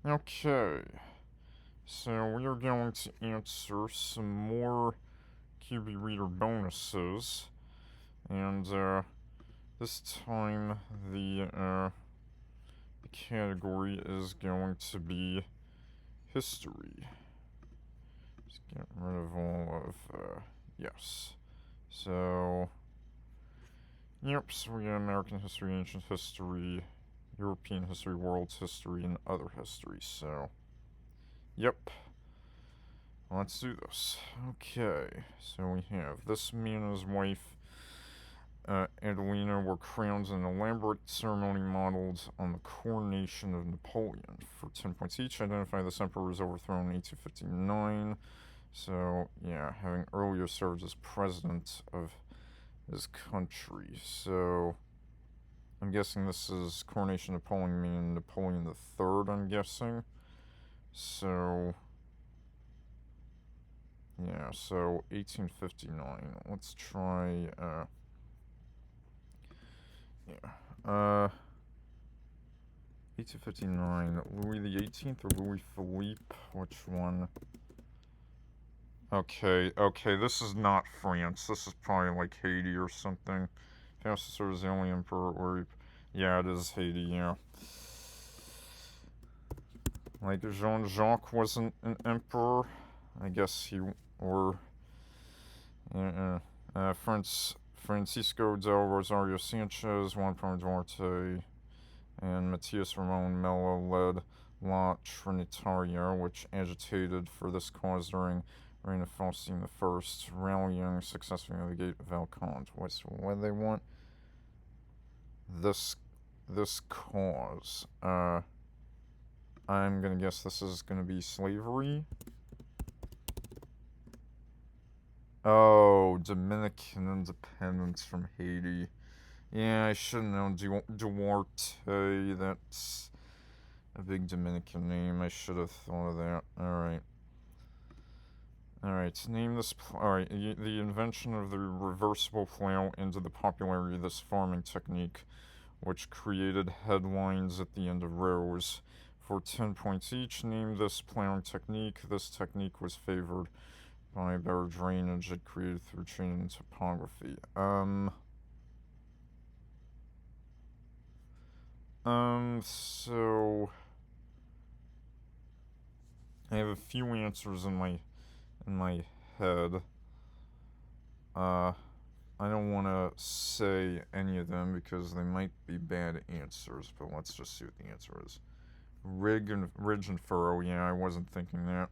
Okay, so we are going to answer some more QB Reader bonuses, and this time the category is going to be history. Just get rid of all of yes. So yep, so we got American history, ancient history, European history, world history, and other history. So yep. Let's do this. Okay, so we have this man and his wife, Adelina, were crowned in an elaborate ceremony modeled on the coronation of Napoleon. For 10 points each, identify this emperor was overthrown in 1859. So, yeah, having earlier served as president of his country. So, I'm guessing this is coronation of Napoleon, meaning Napoleon the Third, I'm guessing. So, yeah, so 1859. Let's try, yeah. 1859. Louis the 18th or Louis Philippe? Which one? Okay, this is not France. This is probably like Haiti or something. Fastest was the only emperor, or. Yeah, it is Haiti, yeah. Like, Jean Jacques wasn't an emperor. I guess he. Or. Francisco del Rosario Sanchez, Juan Pablo Duarte, and Matias Ramon Melo led La Trinitaria, which agitated for this cause during reign of Faustin I, rallying successfully at the gate of Alcant. What do they want? This cause. I'm gonna guess this is gonna be slavery. Oh, Dominican independence from Haiti. Yeah, I should have known Duarte. That's a big Dominican name. I should have thought of that. Alright, name this. Alright, the invention of the reversible plow into the popularity of this farming technique, which created headlines at the end of rows. For 10 points each, name this plowing technique. This technique was favored by better drainage it created through training in topography. So I have a few answers in my head. I don't want to say any of them because they might be bad answers, but let's just see what the answer is. Ridge and furrow, yeah, I wasn't thinking that.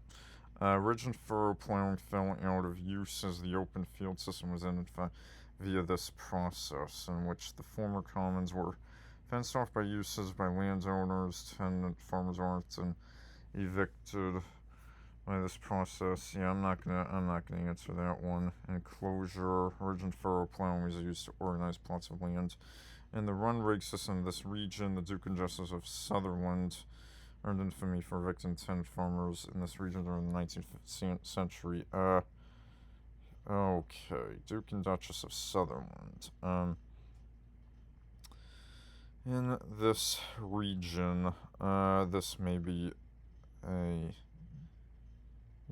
Ridge and furrow plowing fell out of use as the open field system was ended via this process, in which the former commons were fenced off by uses by landowners, tenant farmers aren't, and evicted by this process. Yeah, I'm not gonna answer that one. Enclosure, ridge and furrow plowing was used to organize plots of land. In the run rig system of this region, the Duke and Justice of Sutherland earned infamy for evicting 10 farmers in this region during the 19th century. Okay, Duke and Duchess of Sutherland. In this region, this may be a.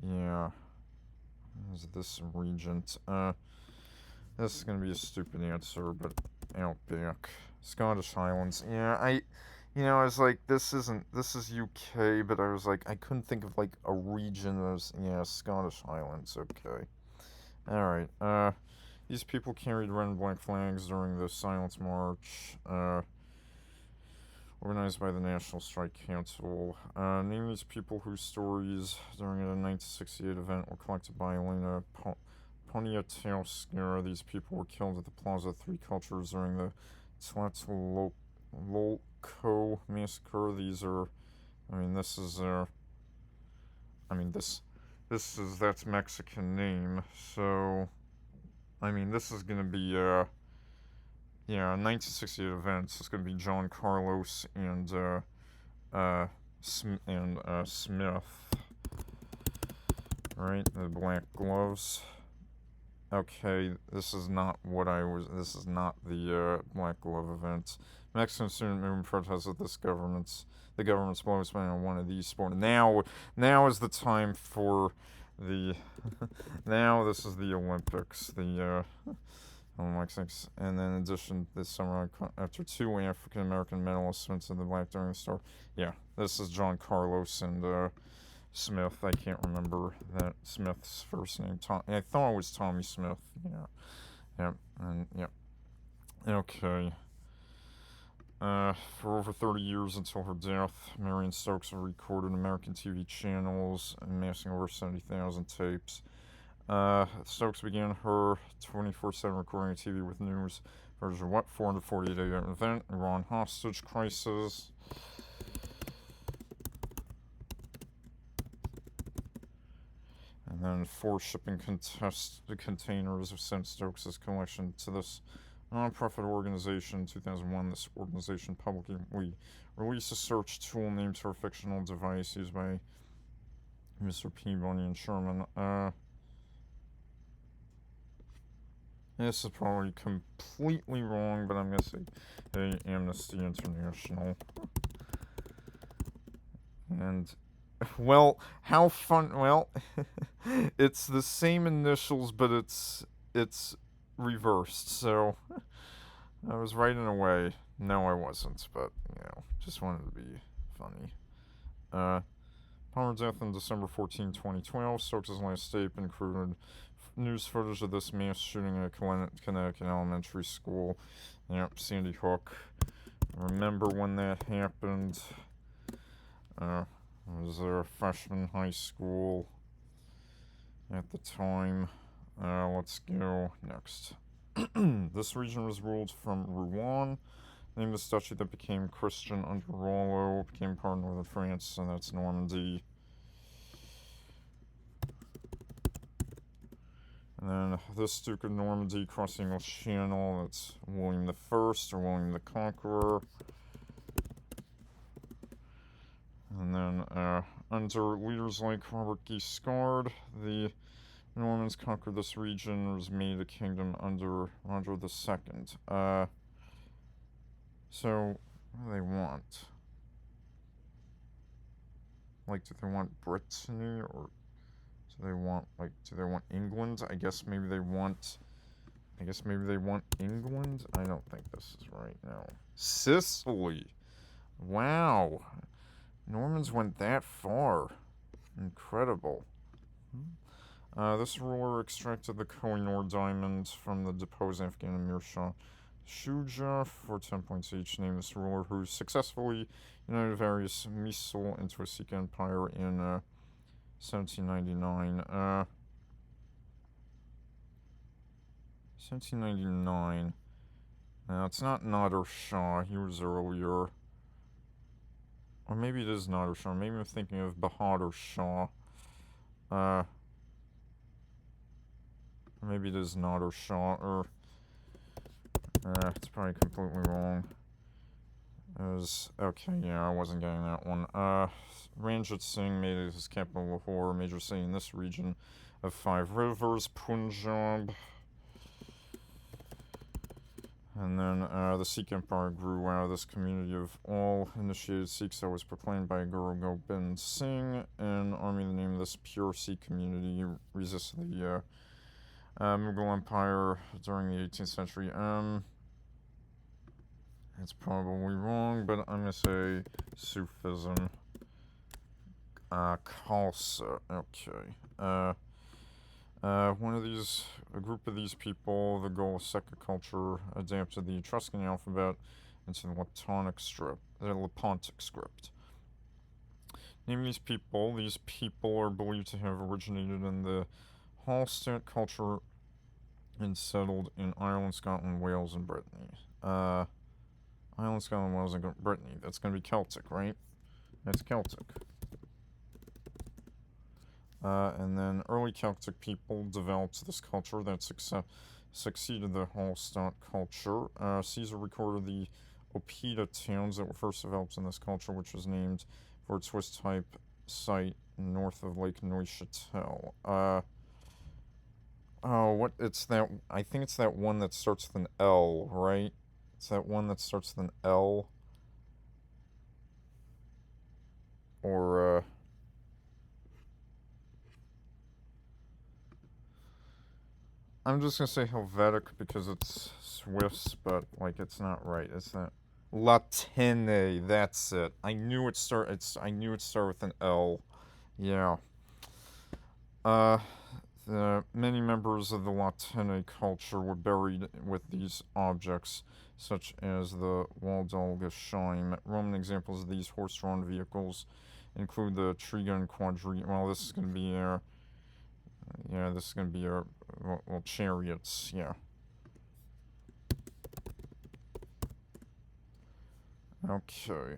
Yeah. Is this regent? This is gonna be a stupid answer, but Outback. Scottish Highlands. Yeah, I was like, this is UK, but I was like, I couldn't think of like a region as, yeah, Scottish Highlands, okay. Alright, these people carried red and black flags during the Silence March, organized by the National Strike Council. Name these people whose stories during a 1968 event were collected by Elena Poniatowska. These people were killed at the Plaza of Three Cultures during the Tlatelolco massacre. These are, this is that's Mexican name. So, this is gonna be 1968 events. It's gonna be John Carlos and Smith. Right, the black gloves. Okay, this is not what I was. This is not the Black Glove event. Mexican student movement protested the government's blow spending on one of these sports. Now is the time for the. Now this is the Olympics. The Olympics, and then in addition, this summer after two African American medalists went to the Black during the start. Yeah, this is John Carlos and Smith. I can't remember that Smith's first name. I thought it was Tommy Smith. Yeah, yeah, and yeah. Okay. For over 30 years until her death, Marion Stokes recorded American TV channels, amassing over 70,000 tapes. Stokes began her 24/7 recording of TV with news version 448 AM event, Iran hostage crisis. And then 4 shipping containers of sent Stokes' collection to this nonprofit organization. In 2001, this organization publicly released a search tool named her fictional device used by Mr. Peabody and Sherman. This is probably completely wrong, but I'm going to say Amnesty International. And, well, how fun. Well, it's the same initials, but it's reversed. So I was right in a way. No, I wasn't, but just wanted to be funny. Palmer death on December 14, 2012. Stokes' last statement included news footage of this mass shooting at Connecticut elementary school. Yep, Sandy Hook. Remember when that happened? I was a freshman high school at the time. Let's go next. This region was ruled from Rouen, named the duchy that became Christian under Rollo, became part of northern France, and that's Normandy. And then this Duke of Normandy crossed the English Channel, that's William I or William the Conqueror. And then under leaders like Robert Guiscard, the Normans conquered this region and was made a kingdom under Roger II. So, what do they want? Like, do they want Brittany, or do they want England? I guess maybe they want England? I don't think this is right, no. Sicily! Wow! Normans went that far. Incredible. This ruler extracted the Koh-i-Noor diamonds from the deposed Afghan Emir Shah Shuja for 10 points each. Named this ruler, who successfully united various Mysore into a Sikh empire in 1799. 1799. Now, it's not Nader Shah. He was earlier. Or maybe it is Nader Shah. Maybe I'm thinking of Bahadur Shah. Maybe it is Nader Shah, or it's probably completely wrong. Okay, yeah, I wasn't getting that one. Ranjit Singh made it his capital Lahore, major city in this region of 5 rivers, Punjab. And then the Sikh Empire grew out of this community of all initiated Sikhs that was proclaimed by Guru Gobind Singh, an army. The name of this pure Sikh community resisted the Mughal Empire during the 18th century. That's probably wrong, but I'm going to say Sufism. Khalsa. Okay. A group of these people, the Goloseka culture, adapted the Etruscan alphabet into the Lepontic script. Naming these people are believed to have originated in the Hallstatt culture and settled in Ireland, Scotland, Wales, and Brittany. Ireland, Scotland, Wales, and Brittany. That's going to be Celtic, right? That's Celtic. And then early Celtic people developed this culture that succeeded the Hallstatt culture. Caesar recorded the Oppida towns that were first developed in this culture, which was named for its Swiss-type site north of Lake Neuchâtel. Oh, what? It's that. I think it's that one that starts with an L, right? It's that one that starts with an L. Or, I'm just gonna say Helvetic because it's Swiss, but, like, it's not right. It's not. Latine, that's it. I knew it started with an L. Yeah. Uh, many members of the Latine culture were buried with these objects, such as the Waldalgesheim. Roman examples of these horse-drawn vehicles include the Trigon Quadri. Well, this is going to be yeah, this is going to be well, chariots. Yeah. Okay.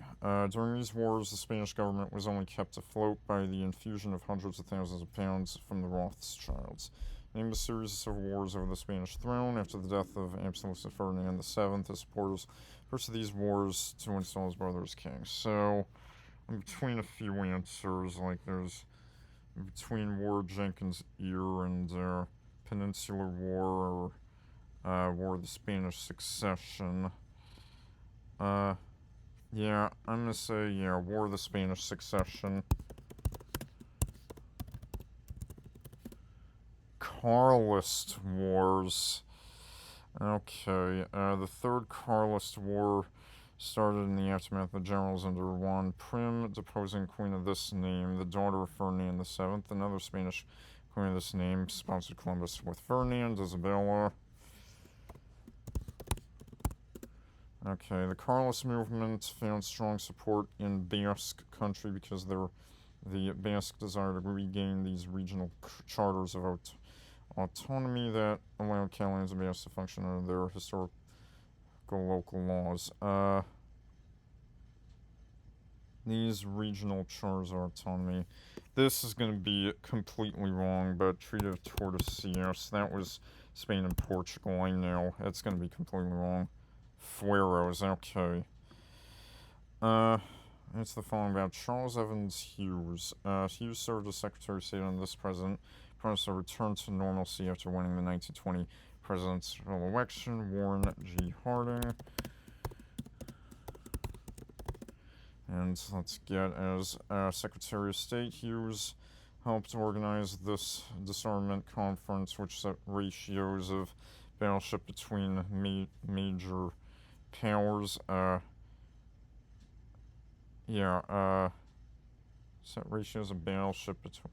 During these wars, the Spanish government was only kept afloat by the infusion of hundreds of thousands of pounds from the Rothschilds. Named a series of civil wars over the Spanish throne after the death of Absolute Ferdinand VII. The supporters pursued these wars to install his brother as king. So, I'm between a few answers. Like, there's between War of Jenkins' Ear and Peninsular War or War of the Spanish Succession. Yeah, I'm gonna say, yeah, War of the Spanish Succession. Carlist Wars. Okay, the Third Carlist War started in the aftermath of the generals under Juan Prim deposing queen of this name, the daughter of Ferdinand VII. Another Spanish queen of this name sponsored Columbus with Ferdinand, Isabella. Okay, the Carlist movement found strong support in Basque country because the Basque desire to regain these regional charters of autonomy that allowed Catalans and Basques to function under their historical local laws. These regional charters of autonomy. This is going to be completely wrong, but Treaty of Tordesillas, that was Spain and Portugal, I know. It's going to be completely wrong. Fueros, okay. It's the following about Charles Evans Hughes. Hughes served as Secretary of State under this president, promised a return to normalcy after winning the 1920 presidential election. Warren G. Harding. And let's get as Secretary of State, Hughes helped organize this disarmament conference, which set ratios of battleship between major powers. Set ratios of battleship between.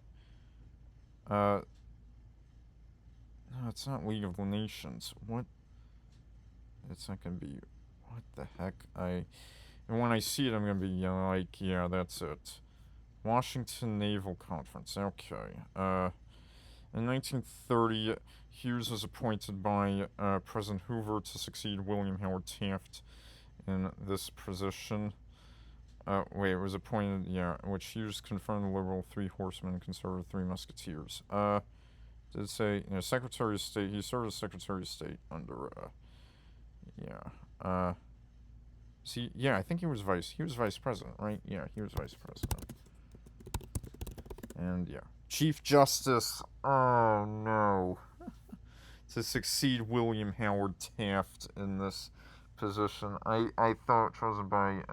No, it's not League of Nations. What? It's not gonna be. What the heck? And when I see it, I'm gonna be like, yeah, that's it. Washington Naval Conference. Okay. In 1930, Hughes was appointed by President Hoover to succeed William Howard Taft in this position. It was appointed, yeah, which Hughes confirmed the Liberal Three Horsemen and Conservative Three Musketeers. Did it say, Secretary of State? He served as Secretary of State under, I think he was vice president, right? Yeah, he was vice president. And, yeah. Chief Justice, oh no. To succeed William Howard Taft in this position. I thought chosen by,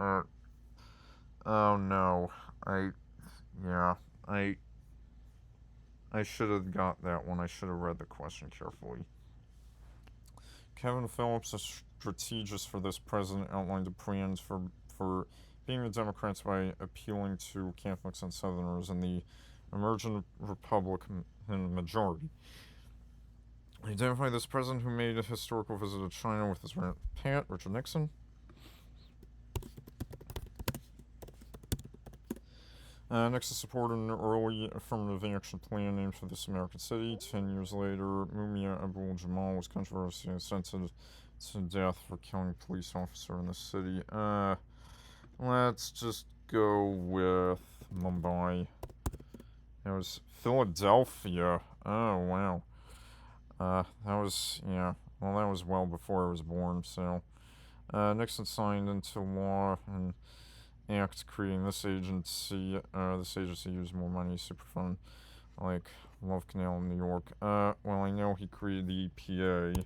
oh no. I should have got that one. I should have read the question carefully. Kevin Phillips, a strategist for this president, outlined the plans for being the Democrats by appealing to Catholics and Southerners in the emergent Republican majority. He identified this president who made a historical visit to China with his pet, Richard Nixon. Nixon supported an early affirmative action plan named for this American city. 10 years later, Mumia Abu-Jamal was controversially sentenced to death for killing a police officer in the city. Let's just go with Mumbai. It was Philadelphia. Oh, wow. That was well before I was born, so. Nixon signed into law and act creating this agency. This agency used more money, super fun. Like, Love Canal in New York. Well, I know he created the EPA.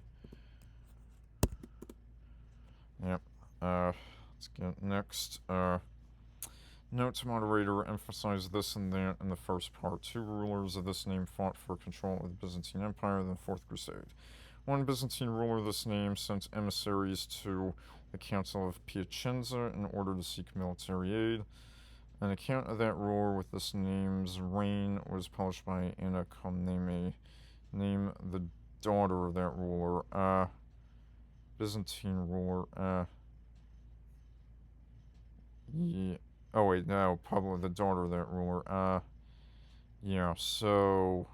Yep. Let's get next. Note to moderator, emphasize this and that in the first part. Two rulers of this name fought for control of the Byzantine Empire in the Fourth Crusade. One Byzantine ruler of this name sent emissaries to the Council of Piacenza in order to seek military aid. An account of that ruler with this name's reign was published by Anna Comnene, name the daughter of that ruler. Byzantine ruler. Yeah. Oh wait, no, probably the daughter of that ruler. Yeah. So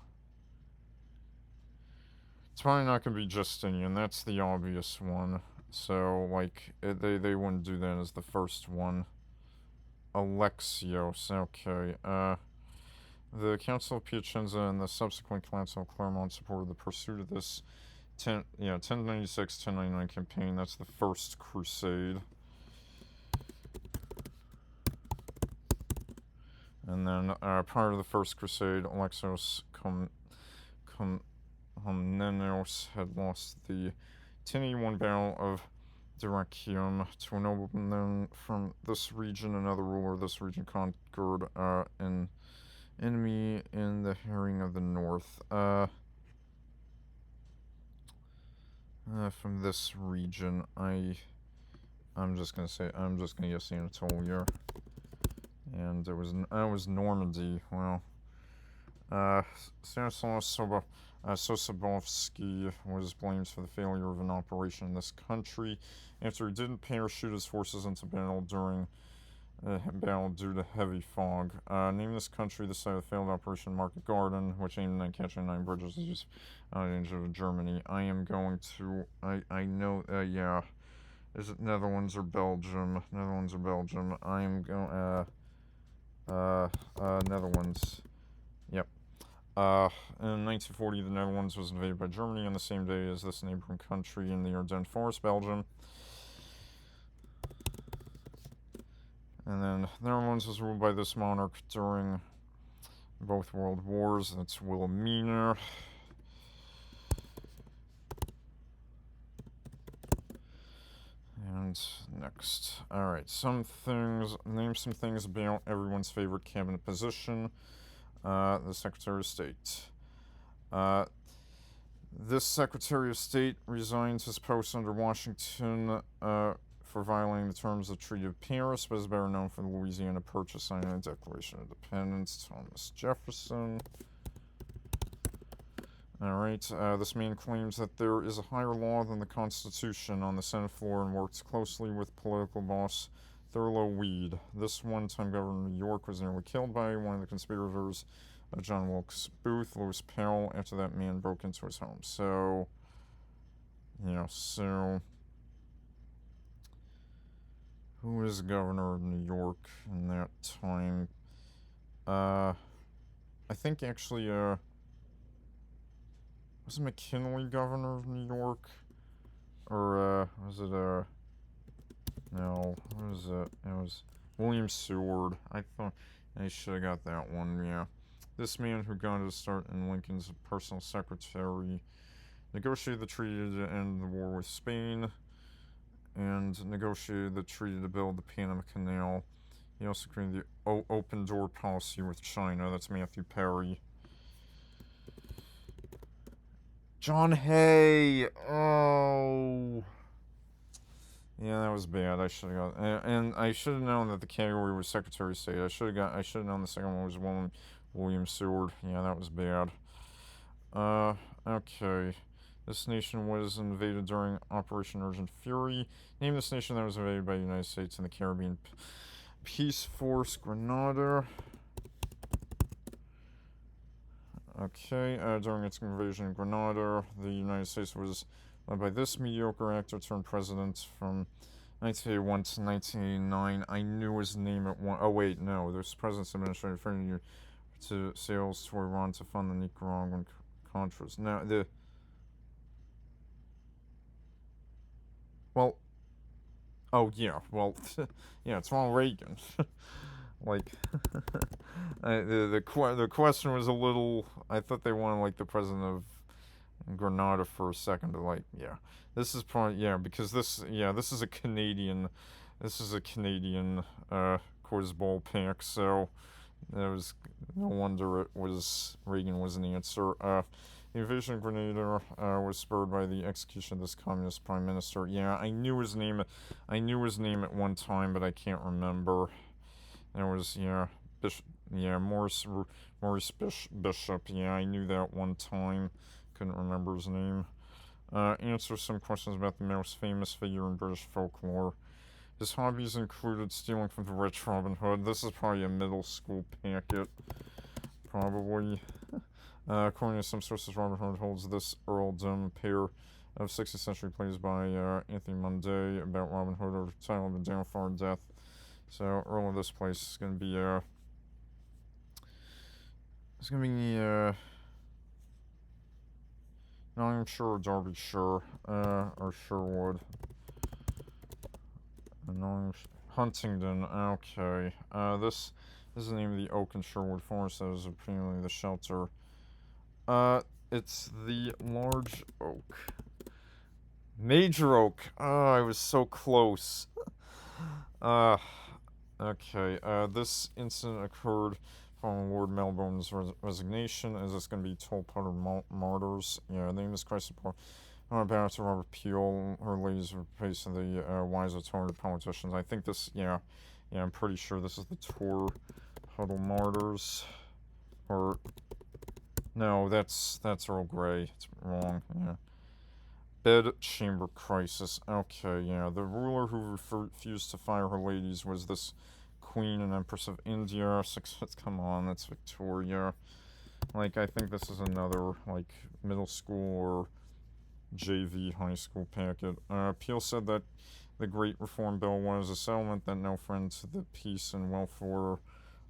it's probably not gonna be Justinian. That's the obvious one. So like, they wouldn't do that as the first one. Alexios. Okay. The Council of Piacenza and the subsequent Council of Clermont supported the pursuit of this 1096-1099 campaign. That's the First Crusade. And then prior to the First Crusade, Alexios Komnenos had lost the 1081 Battle of Dyrrhachium to a nobleman from this region. Another ruler of this region conquered an enemy in the Herring of the North. From this region, I'm just gonna guess Anatolia, and it was Normandy. Well, Stanislaus Sosabowski was blamed for the failure of an operation in this country after he didn't parachute his forces into battle during battle due to heavy fog. Name this country the site of the failed Operation Market Garden, which aimed at catching 9 bridges used of Germany. I am going to. I know. Yeah. Is it Netherlands or Belgium? Netherlands or Belgium? I am going. Netherlands. Yep. In 1940, the Netherlands was invaded by Germany on the same day as this neighboring country in the Ardennes Forest, Belgium. And then the Netherlands was ruled by this monarch during both world wars. That's Wilhelmina. And next. Alright, name some things about everyone's favorite cabinet position. The Secretary of State. This Secretary of State resigned his post under Washington for violating the terms of the Treaty of Paris, but is better known for the Louisiana Purchase signing the Declaration of Independence. Thomas Jefferson. Alright, this man claims that there is a higher law than the Constitution on the Senate floor and works closely with political boss Thurlow Weed. This one-time governor of New York was nearly killed by one of the conspirators, John Wilkes Booth, Lewis Powell, after that man broke into his home. So, who was governor of New York in that time? I think actually, was McKinley governor of New York? Or, was it, no, what was it? It was William Seward. I thought I should have got that one, yeah. This man, who got his start in Lincoln's personal secretary, negotiated the treaty to end the war with Spain, and negotiated the treaty to build the Panama Canal. He also created the open door policy with China. That's Matthew Perry. John Hay. Oh. Yeah, that was bad. I should have got, and I should have known that the category was Secretary of State. I should have known the second one was William Seward. Yeah, that was bad. Okay. This nation was invaded during Operation Urgent Fury. Name this nation that was invaded by the United States and the Caribbean Peace Force, Grenada. Okay, during its invasion of Grenada, the United States was led by this mediocre actor turned president from 1981 to 1989. I knew his name at one. Oh, wait, no. This president's administration referring to sales to Iran to fund the Nicaraguan Contras. Now, well, oh, yeah, well, yeah, it's Ronald Reagan. Like, The question was a little. I thought they wanted like the president of Grenada for a second to like, yeah. This is probably, yeah, because this is a Canadian. This is a Canadian quiz ball pick, so there was no wonder it was Reagan was an answer. The invasion of Grenada was spurred by the execution of this communist prime minister. Yeah, I knew his name. I knew his name at one time, but I can't remember. There was Bishop. Yeah, Maurice Bishop. Yeah, I knew that one time. Couldn't remember his name. Answer some questions about the most famous figure in British folklore. His hobbies included stealing from the rich Robin Hood. This is probably a middle school packet. Probably. According to some sources, Robin Hood holds this earldom. Pair of 16th century plays by Anthony Munday about Robin Hood are titled The Downfall and Death. So, Earl of this place is going to be, Nottinghamshire or Derbyshire, or Sherwood. Huntingdon, okay. This is the name of the oak in Sherwood Forest that is apparently the shelter. It's the large oak. Major oak. Oh, I was so close. Okay. This incident occurred following Lord Melbourne's resignation. Is this going to be Tolputter Martyrs? Yeah, the name is Christ Support. About to Robert Peel, her ladies replacing the wiser targeted politicians. I think this, yeah, I'm pretty sure this is the Tor Huddle Martyrs. Or, no, that's Earl Grey. It's wrong, yeah. Bedchamber Crisis. Okay, yeah. The ruler who refused to fire her ladies was this Queen and Empress of India. Come on, that's Victoria. Like, I think this is another, like, middle school or JV high school packet. Peel said that the Great Reform Bill was a settlement that no friend to the peace and welfare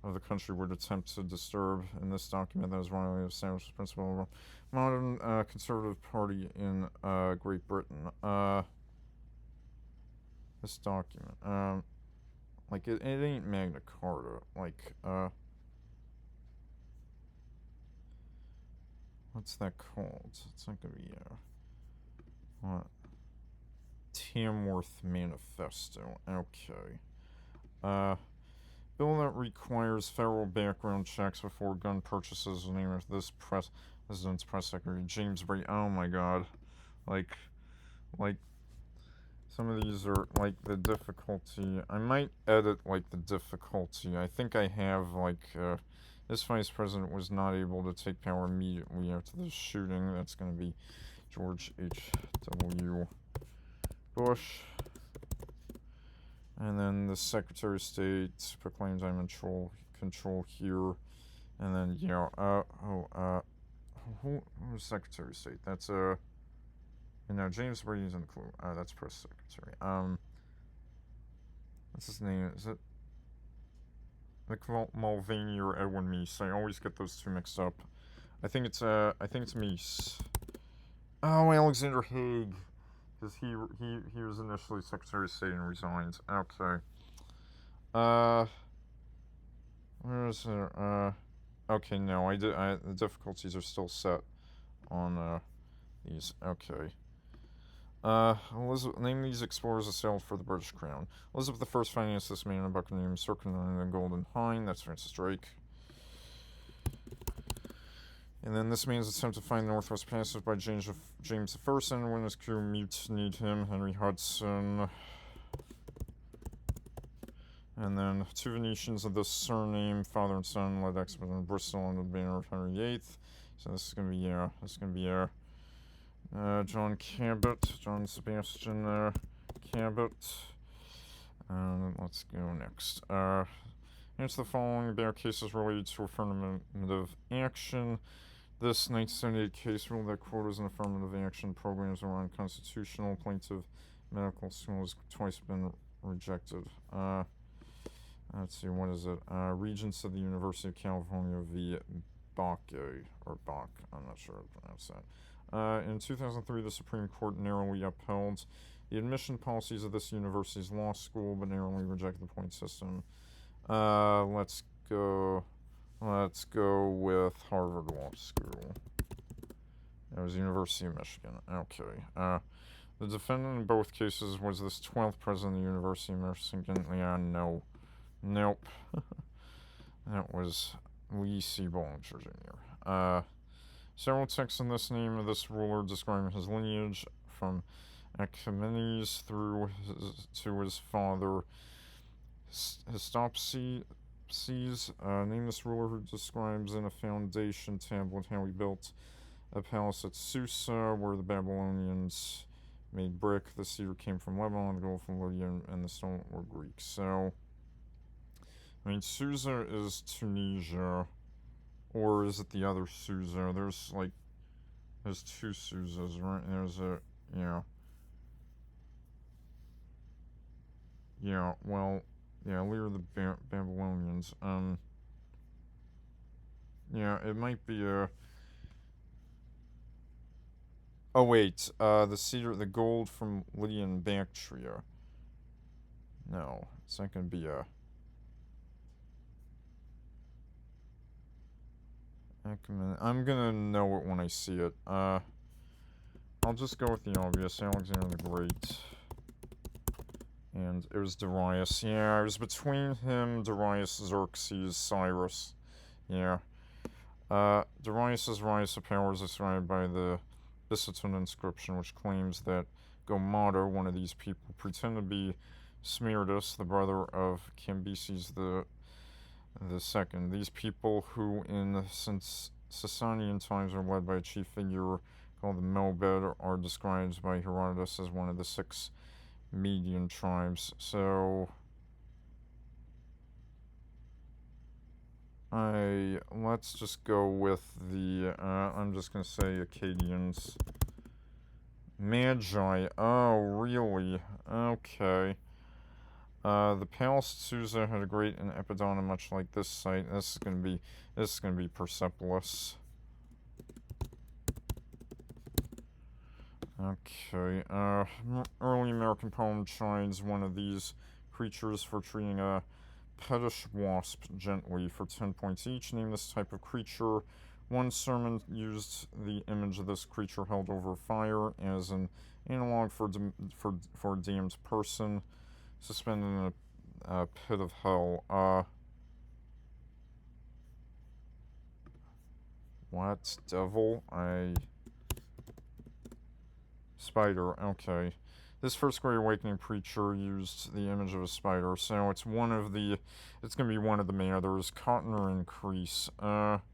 of the country would attempt to disturb. In this document, that was widely established as principle of a modern conservative party in Great Britain. This document, like it ain't Magna Carta. Like, what's that called? It's not gonna be what? Tamworth Manifesto. Okay. Bill that requires federal background checks before gun purchases. The name of this president's press secretary, James Brady. Oh my God. Like, some of these are, like, the difficulty. I might edit, like, the difficulty. I think I have, like, this vice president was not able to take power immediately after the shooting. That's going to be George H.W. Bush. And then the Secretary of State proclaims I'm in control here. And then, who was Secretary of State? That's, James Brady's in the clue. That's Press Secretary. What's his name? Is it Mick Mulvaney or Edwin Meese? I always get those two mixed up. I think it's Meese. Oh, Alexander Haig. Because he was initially Secretary of State and resigned. Okay. Where is there? Okay, no, the difficulties are still set on, these. Okay. Name these explorers that sailed for the British Crown. Elizabeth I financed this man in buccaneering circumventing the Golden Hind. That's Francis Drake. And then this man's attempt to find the Northwest Passage by James I, and when his crew mutinied him, Henry Hudson. And then two Venetians of this surname, father and son, led expedition in Bristol under the banner of Henry VIII. So this is gonna be John Sebastian Cabot. And let's go next. Answer the following bare cases related to affirmative action. This 1978 case ruled that quotas and affirmative action programs are unconstitutional. Plaintiff medical school has twice been rejected. Let's see, what is it? Regents of the University of California v. Bakke, or Bach, I'm not sure how to pronounce that. In 2003, the Supreme Court narrowly upheld the admission policies of this university's law school, but narrowly rejected the point system. Let's go Let's go with Harvard Law School. It was University of Michigan. Okay. The defendant in both cases was this 12th president of the University of Michigan. Yeah, no. Nope. That was Lee C. Bollinger Jr. Several texts in this name of this ruler describing his lineage from Achaemenes through to his father Histopses. Name this ruler who describes in a foundation tablet how he built a palace at Susa, where the Babylonians made brick. The cedar came from Lebanon, the gold from Lydia, and the stone were Greek. So, I mean, Susa is Tunisia, or is it the other Susa? There's two Susas, right? There's a, yeah. Yeah, well, yeah, we were the Babylonians. Yeah, it might be a. Oh wait, the gold from Lydian Bactria. No, it's not gonna be a. I'm gonna know it when I see it. I'll just go with the obvious, Alexander the Great. And it was Darius. Yeah, it was between him, Darius, Xerxes, Cyrus. Yeah. Darius' rise to power is described by the Byzantine inscription, which claims that Gomata, one of these people, pretended to be Smerdis, the brother of Cambyses the second. These people, who in since Sasanian times are led by a chief figure called the Melbed, are described by Herodotus as one of the 6 Median tribes. So let's just go with the I'm just gonna say Akkadians. Magi. Oh, really? Okay. The Palace at Susa had a great and Epidana, much like this site. This is gonna be Persepolis. Okay. Early American poem chides one of these creatures for treating a pettish wasp gently for 10 points each. Name this type of creature. One sermon used the image of this creature held over fire as an analog for a damned person suspended in a pit of hell. What? Devil? Spider. Okay. This first Great Awakening preacher used the image of a spider, so it's gonna be one of the Mathers. Cotton increase. Oh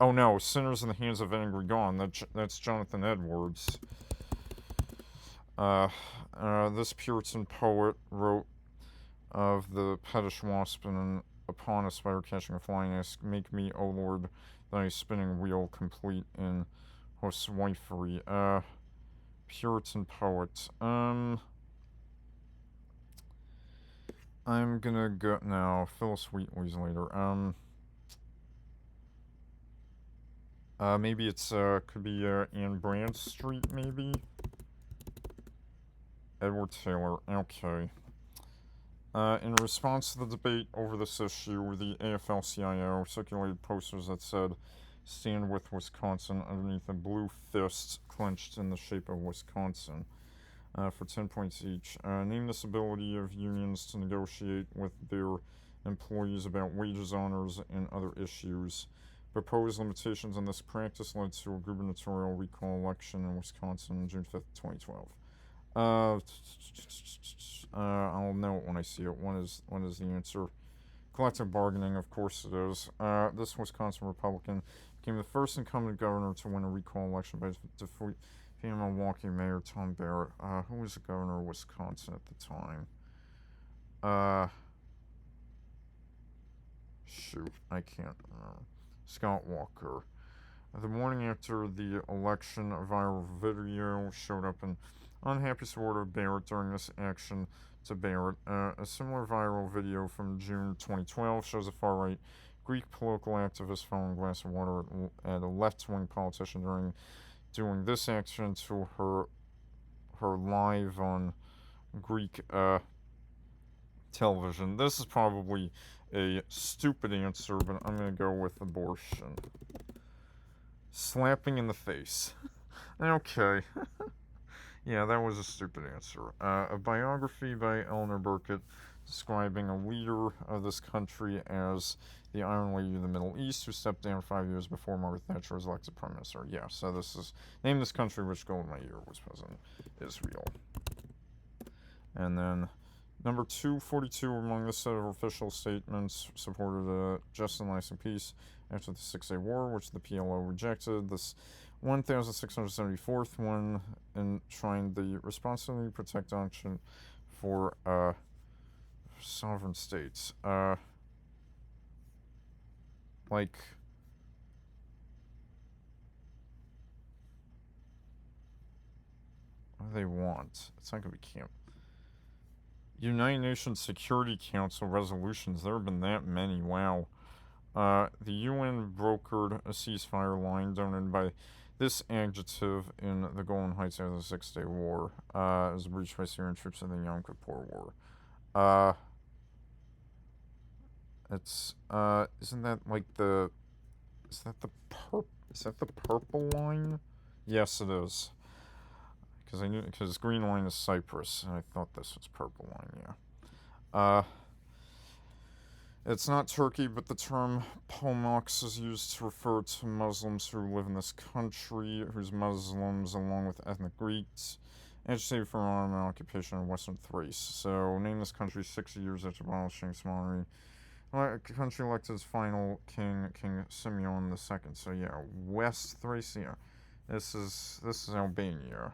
no, Sinners in the Hands of Angry Gone. That's Jonathan Edwards. This Puritan poet wrote of the pettish wasp and upon a spider catching a flying asked, "Make me, O Lord, thy spinning wheel complete in housewifery." Puritan poet. I'm gonna go now. Phyllis Wheatley's later. Maybe it's could be Anne Bradstreet, maybe. Edward Taylor. Okay. In response to the debate over this issue, the AFL-CIO circulated posters that said, "Stand with Wisconsin," underneath a blue fist clenched in the shape of Wisconsin, for 10 points each. Name this ability of unions to negotiate with their employees about wages, honors, and other issues. Proposed limitations on this practice led to a gubernatorial recall election in Wisconsin on June 5th, 2012. I'll know it when I see it. What is the answer? Collective bargaining, of course it is. This Wisconsin Republican became the first incumbent governor to win a recall election by defeating Milwaukee Mayor Tom Barrett. Who was the governor of Wisconsin at the time? Shoot, I can't remember. Scott Walker. The morning after the election, a viral video showed up in unhappy supporter of Barrett during this action to Barrett. A similar viral video from June 2012 shows a far-right Greek political activist throwing a glass of water at a left-wing politician during doing this action to her live on Greek television. This is probably a stupid answer, but I'm gonna go with abortion. Slapping in the face. Okay. Yeah, that was a stupid answer. A biography by Eleanor Burkett describing a leader of this country as the Iron Lady of the Middle East who stepped down 5 years before Margaret Thatcher was elected prime minister. Yeah, so this is name this country which Golda Meir was president. Israel. And then number 242 among the set of official statements supported a just and lasting peace after the Six-Day War, which the PLO rejected. This 1674th one enshrined the responsibility to protect action for sovereign states. Like, what do they want? It's not gonna be camp. United Nations Security Council resolutions. There have been that many. Wow. The UN brokered a ceasefire line donated by this adjective in the Golan Heights after the Six-Day War. As breached by Syrian troops in the Yom Kippur War. Isn't that like the, is that the purple line? Yes, it is. Because green line is Cyprus, and I thought this was purple line, yeah. It's not Turkey, but the term Polmox is used to refer to Muslims who live in this country, whose Muslims, along with ethnic Greeks, agitated for Ottoman occupation of Western Thrace. So, name this country 60 years after abolishing Osmanli. Country elected its final king, King Simeon II. So yeah, West Thrace. Yeah, this is Albania.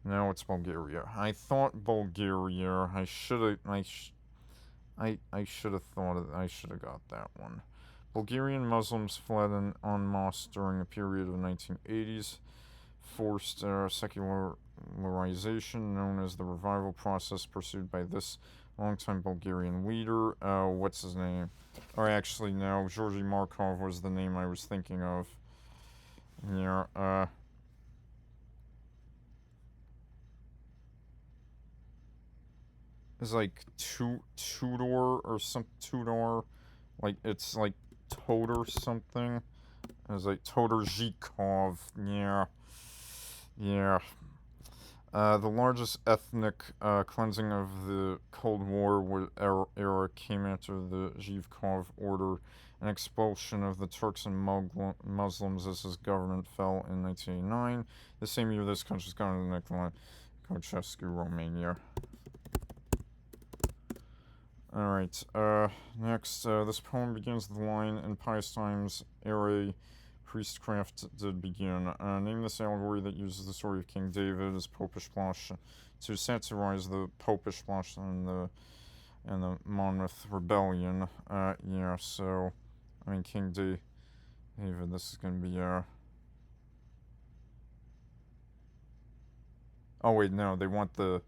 Now it's Bulgaria. I thought Bulgaria. I should have thought of. I should have got that one. Bulgarian Muslims fled en masse during a period of the 1980s, forced secularization known as the revival process pursued by this longtime Bulgarian leader. What's his name? Or actually, no, Georgy Markov was the name I was thinking of. Yeah, it's like Tudor or some Tudor. Like, it's like Todor something. It's like Todor Zhikov. Yeah. Yeah. The largest ethnic cleansing of the Cold War era came after the Zhivkov order, an expulsion of the Turks and Muslims as his government fell in 1989. The same year, this country's gone to Nicolae Ceausescu, Romania. Alright, next, this poem begins with the line, in pious times, ere priestcraft did begin. Name this allegory that uses the story of King David as Popish Blush to satirize the Popish Blush and the Monmouth Rebellion. Yeah, so, I mean, King David, this is gonna be, oh wait, no, they want the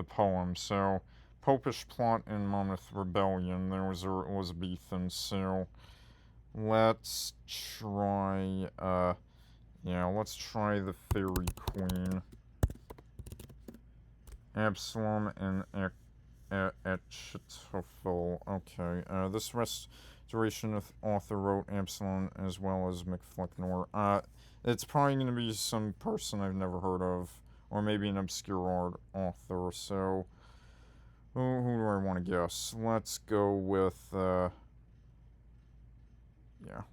poem, so, Popish plot in Monmouth Rebellion, there was Elizabethan, so, let's try, let's try the Fairy Queen. Absalom and Achitophel. Okay, this restoration author wrote Absalom as well as McFlicknor. It's probably going to be some person I've never heard of, or maybe an obscure author, so who do I want to guess? Let's go with,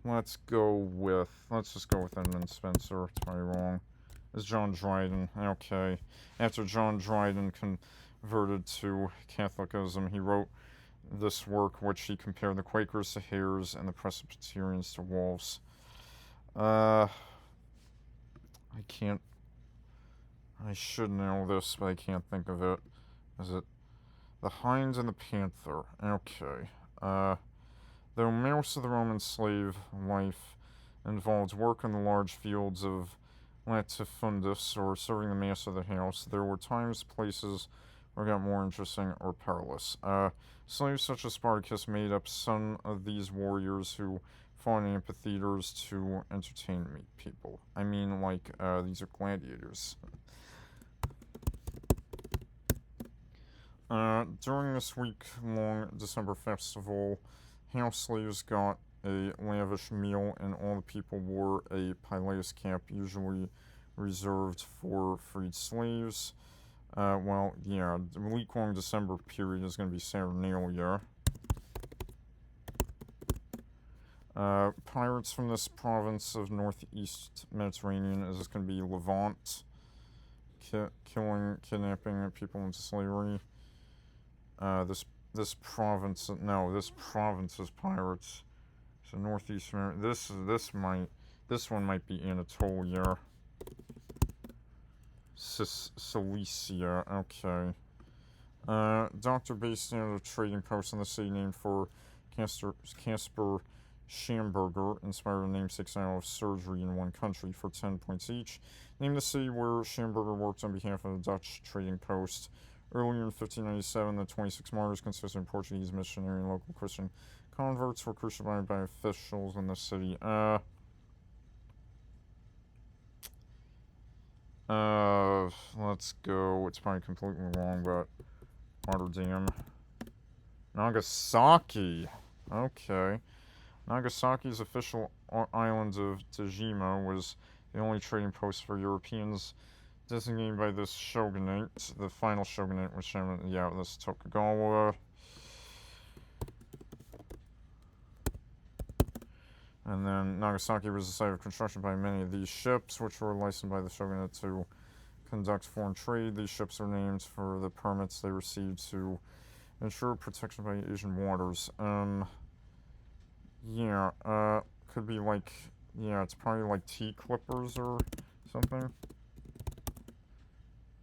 let's just go with Edmund Spenser. It's probably wrong. It's John Dryden. Okay. After John Dryden converted to Catholicism, he wrote this work, which he compared the Quakers to hares and the Presbyterians to wolves. I should know this, but I can't think of it. Is it The Hind and the Panther? Okay. Though most of the Roman slave life involved work in the large fields of latifundus or serving the master of the house, there were times, places where it got more interesting or perilous. Slaves such as Spartacus made up some of these warriors who fought in amphitheaters to entertain people. I mean, like, these are gladiators. During this week-long December festival, house slaves got a lavish meal, and all the people wore a pileus cap, usually reserved for freed slaves. Well, yeah, the week-long December period is going to be Saturnalia. Pirates from this province of northeast Mediterranean is going to be Levant, killing, kidnapping people into slavery. This province, no, this province is pirates. So northeast, this one might be Anatolia. Cilicia, okay. Doctor based at a trading post in the city named for Caspar Schamberger, inspired a namesake style of surgery in one country for 10 points each. Named the city where Schamberger worked on behalf of the Dutch trading post. Earlier in 1597, the 26 martyrs, consisting of Portuguese missionary and local Christian converts, were crucified by officials in the city. Let's go. It's probably completely wrong, but Rotterdam. Nagasaki. Okay. Nagasaki's official island of Dejima was the only trading post for Europeans designated by this shogunate. The final shogunate was this Tokugawa. And then Nagasaki was the site of construction by many of these ships, which were licensed by the shogunate to conduct foreign trade. These ships are named for the permits they received to ensure protection by Asian waters. Could be like, it's probably like tea clippers or something.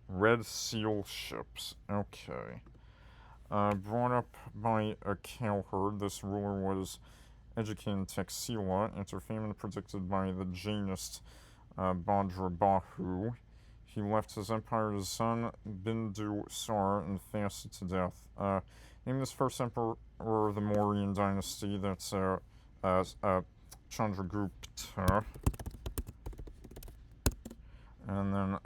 Red Seal ships. Okay. Brought up by a cowherd, this ruler was educated in Taxila, after famine predicted by the Jainist Bhadrabahu. He left his empire to his son Bindusar and fasted to death. Named this first emperor of the Mauryan dynasty, that's Chandragupta. And then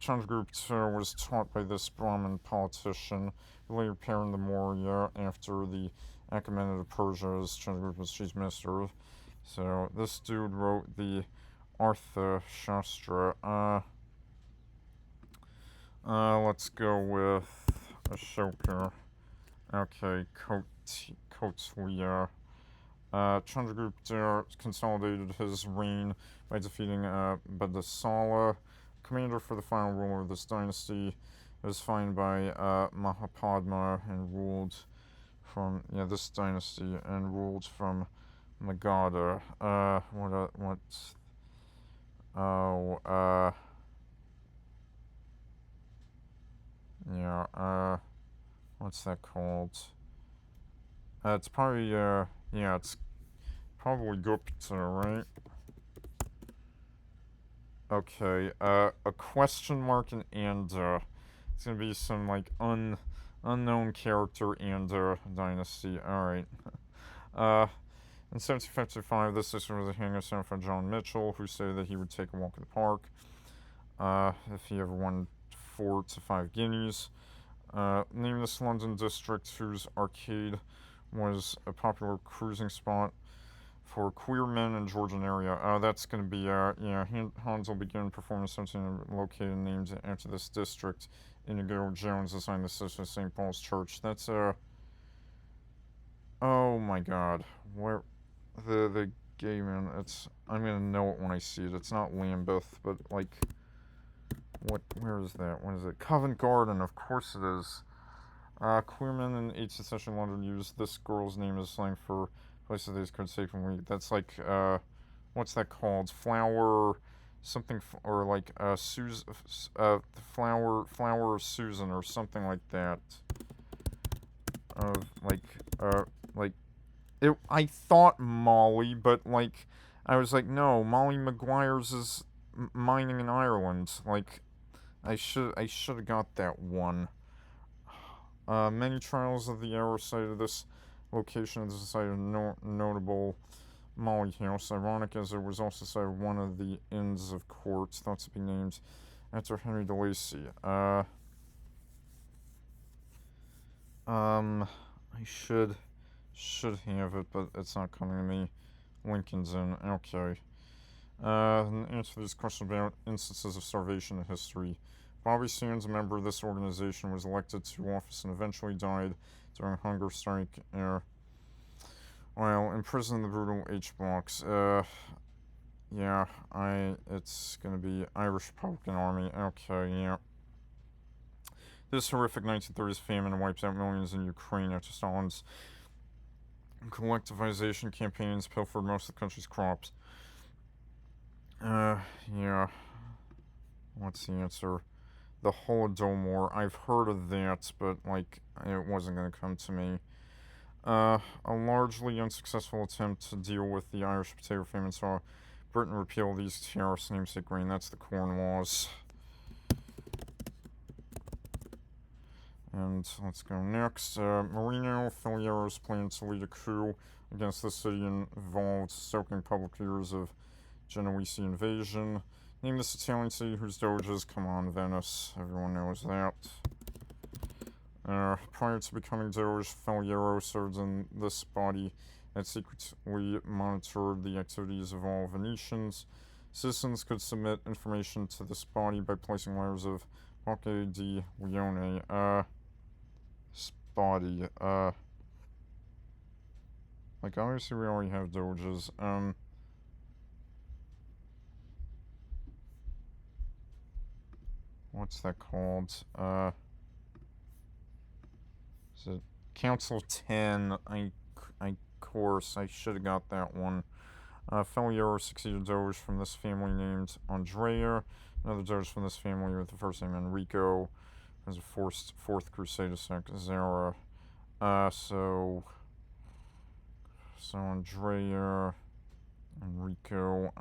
Chandragupta was taught by this Brahmin politician, who later parented the Maurya after the Achaemenid of Persia as Chandragupta's chief minister. So this dude wrote the Artha Shastra. Let's go with Ashoka. Okay, Kautilya. Chandragupta consolidated his reign by defeating Badasala, commander for the final ruler of this dynasty. It was founded by Mahapadma and ruled from this dynasty and ruled from Magadha. What's that called? It's probably it's probably Gupta, right? Okay, a question mark and Anda. It's gonna be some like unknown character Anda dynasty. Alright. In 1755, this system was a hang of for John Mitchell, who stated that he would take a walk in the park if he ever won 4 to 5 guineas. Name this London district, whose arcade was a popular cruising spot for queer men in Georgian area. That's going to be, Hans will begin performing something located named after this district. Inigo Jones assigned this to St. Paul's Church. That's, oh my god. Where, the gay man, I'm going to know it when I see it. It's not Lambeth, but, like, where is that? What is it? Covent Garden, of course it is. Queer men in 18th century London used this girl's name as slang for places they could safely. That's like, what's that called? Flower, something, or like, flower Susan, or something like that. I thought Molly, but like, I was like, no, Molly Maguire's is mining in Ireland. Like, I should have got that one. Many trials of the era cited this location as a site of notable Molly House. Ironic as it was also cited one of the Inns of Court, thought to be named after Henry de Lacy. I should have it, but it's not coming to me. Lincoln's in. Okay. And answer this question about instances of starvation in history. Bobby Sands, a member of this organization, was elected to office and eventually died during a hunger strike while imprisoned in the brutal H-blocks. Yeah, it's gonna be Irish Republican Army. Okay, yeah. This horrific 1930s famine wipes out millions in Ukraine after Stalin's collectivization campaigns pilfered most of the country's crops. Yeah. What's the answer? The Holodomor. I've heard of that, but, like, it wasn't gonna come to me. A largely unsuccessful attempt to deal with the Irish potato famine saw Britain repeal these tariffs, namesake grain. That's the Corn Laws. And let's go next. Marino Filiero's plan to lead a coup against the city involved stoking public fears of Genoese invasion. Name this Italian city whose doges. Come on, Venice. Everyone knows that. Prior to becoming Doge, Faliero served in this body and secretly monitored the activities of all Venetians. Citizens could submit information to this body by placing letters of Poche di Leone. This body. Like, obviously we already have Doges. What's that called? Is it Council 10? Course, I should have got that one. Faliero succeeded Doge from this family named Andrea. Another Doge from this family with the first name Enrico. As a fourth crusade of Zara. So Andrea, Enrico,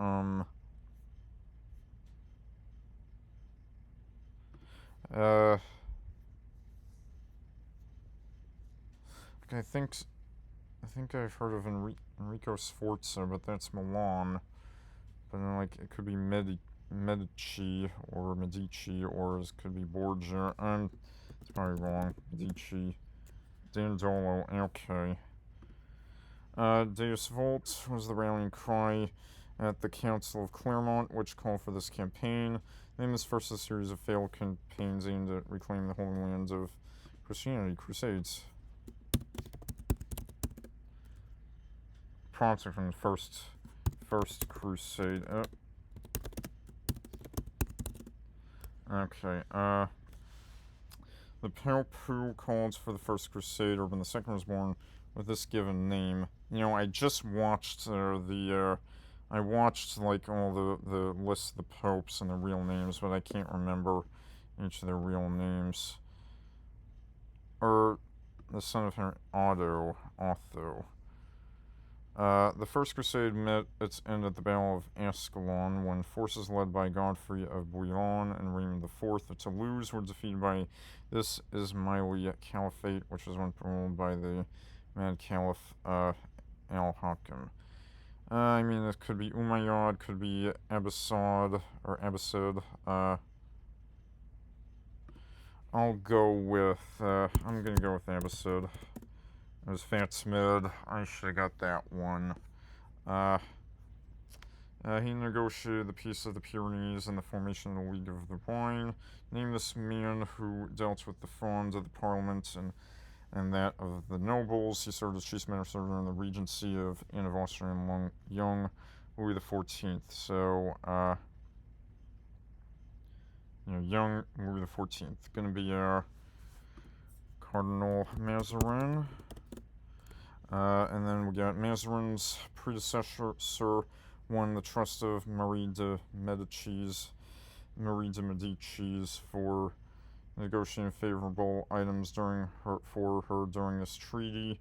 I think I've heard of Enrico Sforza, but that's Milan. But then, like, it could be Medici, or it could be Borgia. It's probably wrong. Medici. Dandolo. Okay. Deus Vult was the rallying cry at the Council of Clermont, which called for this campaign. Name this first of a series of failed campaigns aimed at reclaiming the Holy Land of Christianity. Crusades. Prompting from the first crusade. Okay, the Pope who called for the first crusade, Urban II, was born with this given name. You know, I just watched I watched, like, all the lists of the popes and the real names, but I can't remember each of their real names. Or the son of Henry, Otho. The First Crusade met its end at the Battle of Ascalon when forces led by Godfrey of Bouillon and Raymond IV of Toulouse were defeated by this Ismaili Caliphate, which was once ruled by the Mad Caliph al-Hakim. I mean, it could be Umayyad, could be Abbasid. I'm gonna go with Abbasid. It was Fatimid. I should have got that one. He negotiated the Peace of the Pyrenees and the formation of the League of the Rhine. Name this man who dealt with the funds of the Parliament and that of the nobles. He served as chief minister during the regency of Anne of Austria and young Louis XIV. So, young Louis XIV. Gonna be Cardinal Mazarin. And then we got Mazarin's predecessor won the trust of Marie de Medici for negotiating favorable items for her during this treaty,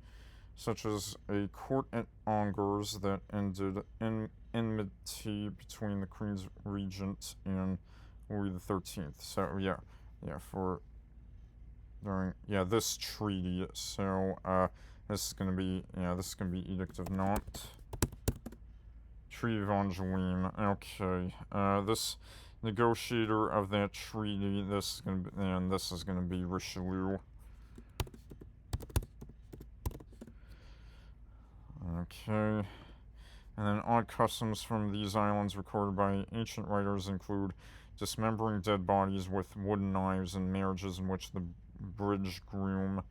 such as a court at Angers that ended enmity between the Queen's regent and Louis XIII. So this treaty. So this is gonna be Edict of Nantes. Treaty of Angoulême. Okay. This negotiator of that treaty. This is gonna be Richelieu. Okay. And then odd customs from these islands recorded by ancient writers include dismembering dead bodies with wooden knives and marriages in which the bridge groom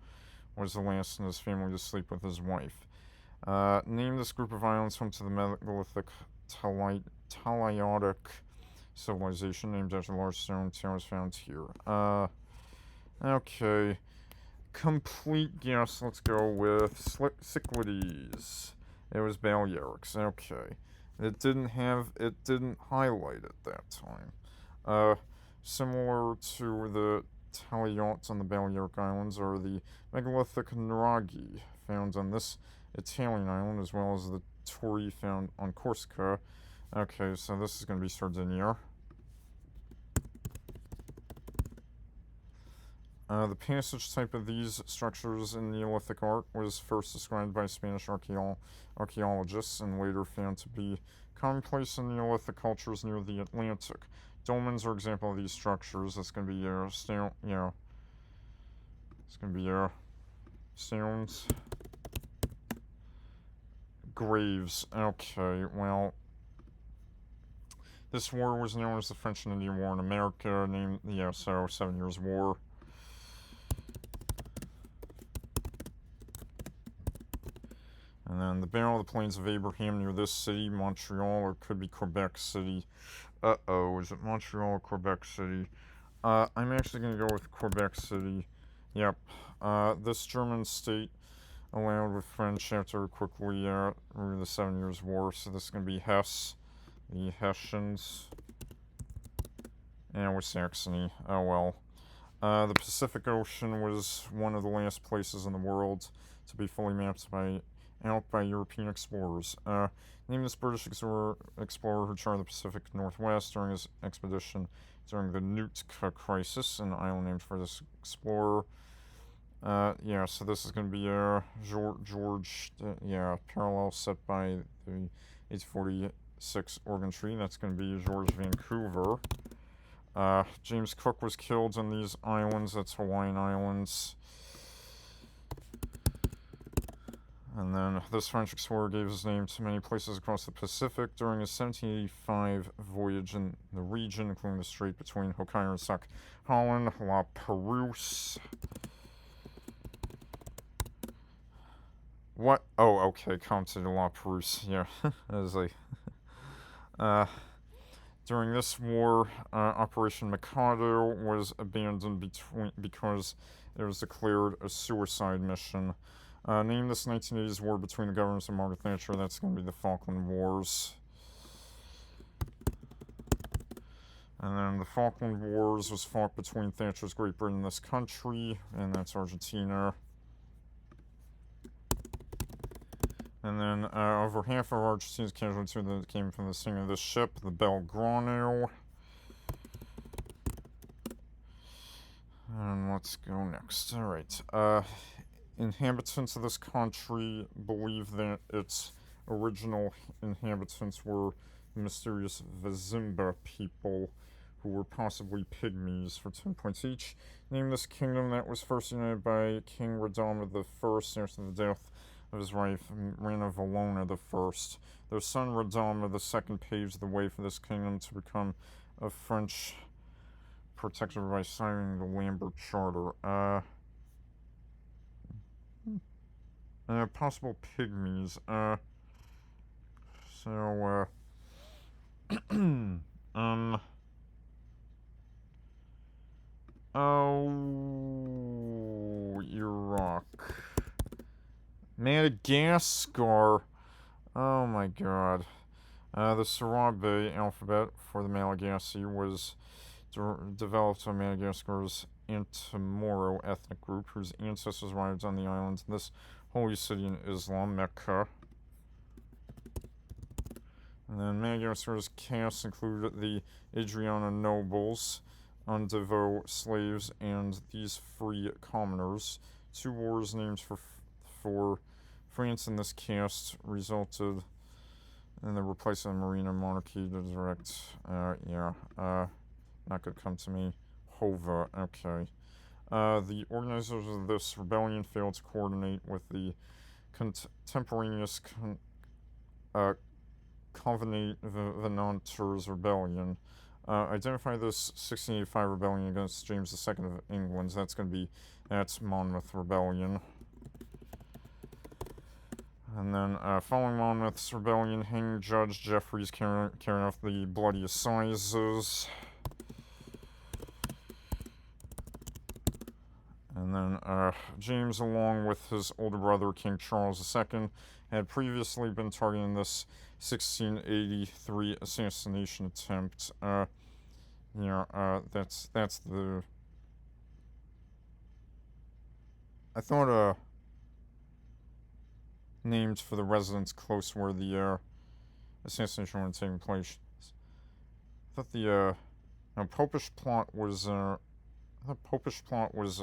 was the last in his family to sleep with his wife. Name this group of islands home to the megalithic Talaiodic civilization named after large stone towers found here. Okay. Complete guess. Let's go with Cyclades. It was Balearics. Okay. It didn't highlight it that time. Similar to the Taliots on the Balearic Islands are the megalithic Nuraghi found on this Italian island, as well as the Tori found on Corsica. Okay, so this is going to be Sardinia. The passage type of these structures in Neolithic art was first described by Spanish archaeologists and later found to be commonplace in Neolithic cultures near the Atlantic. Dolmens are an example of these structures. That's going to be it's going to be stones. Graves. Okay, well, this war was known as the French and Indian War in America, named, 7 Years' War. And then the Battle of the Plains of Abraham near this city, Montreal, or it could be Quebec City. Is it Montreal or Quebec City? I'm actually going to go with Quebec City. Yep. This German state allowed with French after quickly through the 7 Years' War. So this is going to be Hesse, the Hessians, and with Saxony. Oh well. The Pacific Ocean was one of the last places in the world to be fully mapped out by European explorers. Named this British explorer who charted the Pacific Northwest during his expedition during the Nootka Crisis, an island named for this explorer. So this is going to be parallel set by the 1846 Oregon Treaty. That's going to be George Vancouver. James Cook was killed on these islands. That's Hawaiian Islands. And then this French explorer gave his name to many places across the Pacific during his 1785 voyage in the region, including the strait between Hokkaido and Sakhalin, La Perouse. What? Oh, okay, Comte de La Perouse. Yeah, I was like... during this war, Operation Mikado was abandoned because it was declared a suicide mission. Name this 1980s war between the governments of Margaret Thatcher. That's going to be the Falkland Wars. And then the Falkland Wars was fought between Thatcher's Great Britain and this country, and that's Argentina. And then over half of Argentina's casualties came from the sinking of this ship, the Belgrano. And let's go next. Alright. Inhabitants of this country believe that its original inhabitants were the mysterious Vizimba people, who were possibly pygmies. For 10 points each. Name this kingdom that was first united by King Radama I after the death of his wife, Ranavalona I. Their son Radama II paved the way for this kingdom to become a French protectorate by signing the Lambert Charter. Possible pygmies. Iraq. Madagascar. Oh my god. The Sarabe alphabet for the Malagasy was developed by Madagascar's Antamoro ethnic group, whose ancestors arrived on the islands in this holy city in Islam, Mecca. And then Madagascar's castes included the Adriana nobles, Undevo slaves, and these free commoners. 2 wars named for France in this caste resulted in the replacement of Marina monarchy to direct. Not gonna come to me. Hova. Okay. The organizers of this rebellion failed to coordinate with the contemporaneous Covenanters rebellion. Identify this 1685 rebellion against James II of England. That's Monmouth Rebellion. And then, following Monmouth's rebellion, hang Judge Jeffreys carrying off the bloody assizes. And then, James, along with his older brother, King Charles II, had previously been targeting this 1683 assassination attempt. That's the... I thought, named for the residence close where the, assassination was taking place. I thought the, Popish plot was, I thought Popish plot was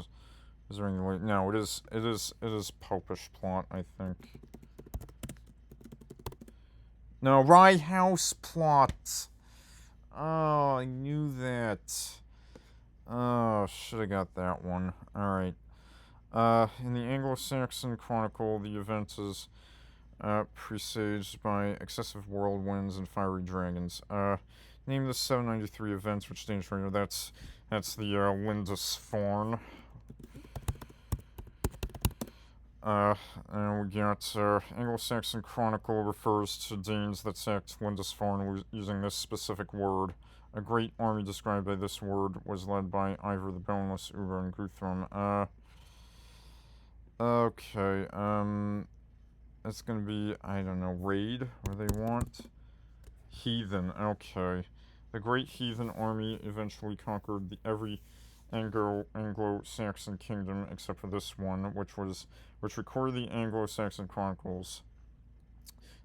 ringing. No, it is Popish plot, I think. No, Rye House plot. Oh, I knew that. Oh, should have got that one. Alright. In the Anglo-Saxon Chronicle, the event is presaged by excessive whirlwinds and fiery dragons. Name the 793 events which danger. That's the Lindisfarne. And we got Anglo-Saxon Chronicle refers to Danes that sacked Lindisfarne using this specific word. A great army described by this word was led by Ivor the Boneless, Uber, and Guthrum. Okay, it's gonna be, I don't know, raid? What do they want? Heathen, okay. The great heathen army eventually conquered every Anglo-Saxon kingdom except for this one, which recorded the Anglo-Saxon Chronicles.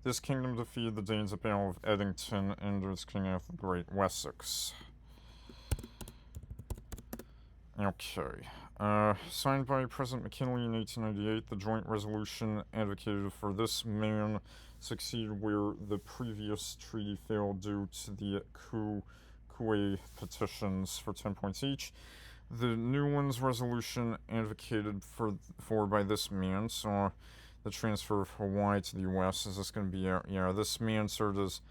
This kingdom defeated the Danes at Battle of Edington and was King Alfred the Great, Wessex. Okay. Signed by President McKinley in 1898, the joint resolution advocated for this man succeed where the previous treaty failed due to the Coué petitions for 10 points each. The Newlands resolution advocated for by this man saw the transfer of Hawaii to the U.S. Is this going to be, this man served as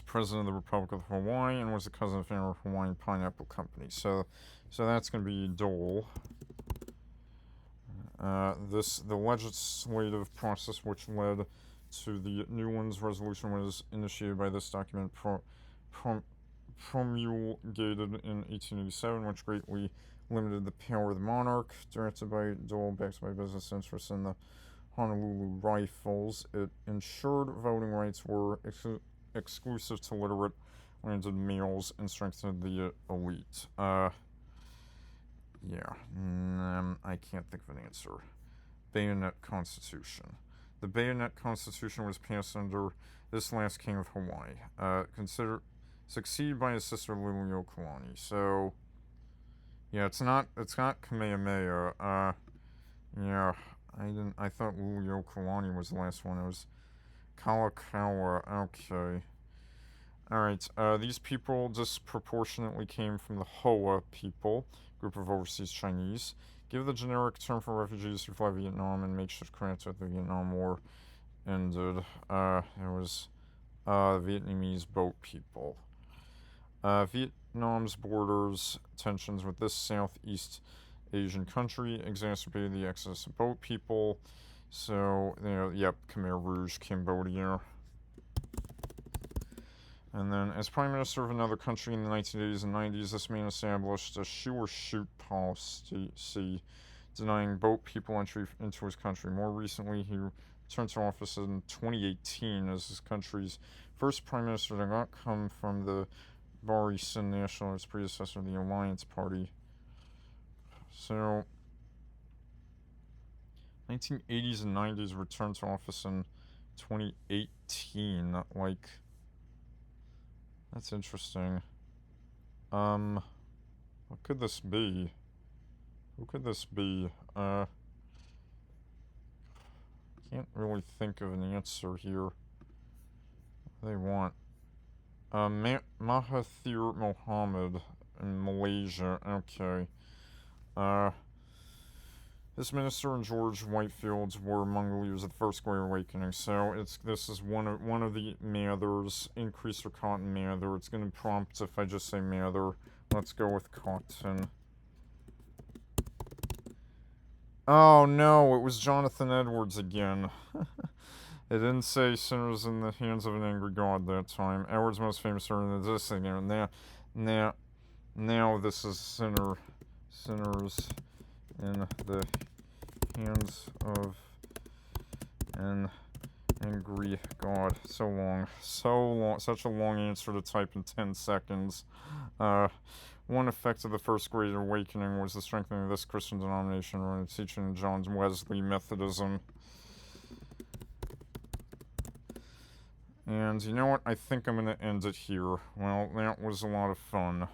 president of the Republic of Hawaii and was the cousin of the Hawaiian Pineapple Company. So that's going to be Dole. The legislative process which led to the Newlands resolution was initiated by this document promulgated in 1887, which greatly limited the power of the monarch. Directed by Dole, backed by business interests in the Honolulu Rifles, it ensured voting rights were exclusive to literate landed males and strengthened the elite. I can't think of an answer. Bayonet Constitution. The Bayonet Constitution was passed under this last king of Hawaii. Succeeded by his sister Liliuokalani. So, yeah, it's not Kamehameha. I thought Liliuokalani was the last one. It was Kalakaua. Okay. Alright, these people disproportionately came from the Hoa people, group of overseas Chinese. Give the generic term for refugees who fled Vietnam and makeshift credits after the Vietnam War ended. It was Vietnamese boat people. Vietnam's borders tensions with this Southeast Asian country exacerbated the excess of boat people. So, Khmer Rouge, Cambodia. And then, as Prime Minister of another country in the 1980s and 90s, this man established a shoot policy denying boat people entry into his country. More recently, he returned to office in 2018 as his country's first Prime Minister to not come from the Barisan National, his predecessor, the Alliance Party. So, 1980s and 90s, returned to office in 2018. That's interesting. What could this be? Who could this be? Can't really think of an answer here. What do they want? Mahathir Mohamad in Malaysia. Okay. This minister and George Whitefield were among the leaders of the First Great Awakening. So this is one of the Mathers. Increase or Cotton Mather. It's going to prompt if I just say Mather. Let's go with Cotton. Oh no, it was Jonathan Edwards again. It didn't say sinners in the hands of an angry God that time. Edwards' most famous sermon is this again. Now this is sinners in the hands of an angry God. So long. Such a long answer to type in 10 seconds. One effect of the First Great Awakening was the strengthening of this Christian denomination around the teaching of John Wesley Methodism. And you know what? I think I'm going to end it here. Well, that was a lot of fun.